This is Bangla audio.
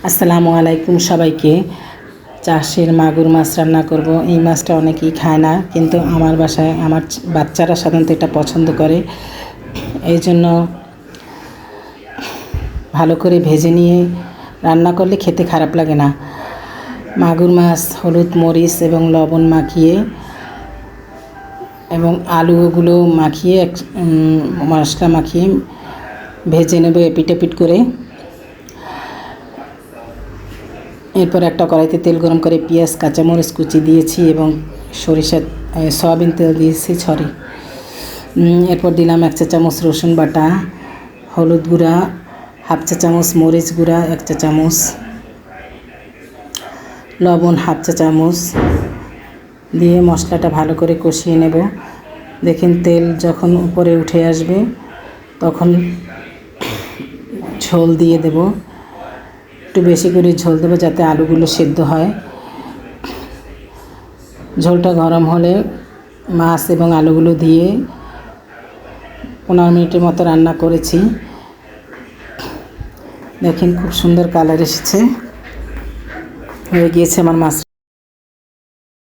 আসসালামু আলাইকুম সবাইকে। চাষের মাগুর মাছ রান্না করব। এই মাছটা অনেকেই খায় না, কিন্তু আমার বাসায় আমার বাচ্চারা সাধারণত এটা পছন্দ করে। এই জন্য ভালো করে ভেজে নিয়ে রান্না করলে খেতে খারাপ লাগে না। মাগুর মাছ হলুদ মরিচ এবং লবণ মাখিয়ে এবং আলুগুলো মাখিয়ে মশলা মাখিয়ে ভেজে নেব এপিট এপিট করে। এরপর একটা কড়াইতে তেল গরম করে পেঁয়াজ কাঁচামরিচ কুচি দিয়েছি এবং সয়াবিন তেল দিয়েছি এরপর দিলাম 1 চা চামচ রসুন বাটা, হলুদ গুঁড়া 1/2 চা চামচ, মরিচ গুঁড়া 1 চা চামচ, লবণ 1/2 চা চামচ দিয়ে মশলাটা ভালো করে কষিয়ে নেব। দেখেন তেল যখন উপরে উঠে আসবে তখন ঝোল দিয়ে দেব। একটু বেশি করে ঝোল দেবো যাতে আলুগুলো সেদ্ধ হয়। ঝোলটা গরম হলে মাছ এবং আলুগুলো দিয়ে 15 মিনিটের মতো রান্না করেছি। দেখেন খুব সুন্দর কালার এসেছে, হয়ে গিয়েছে আমার মাছ।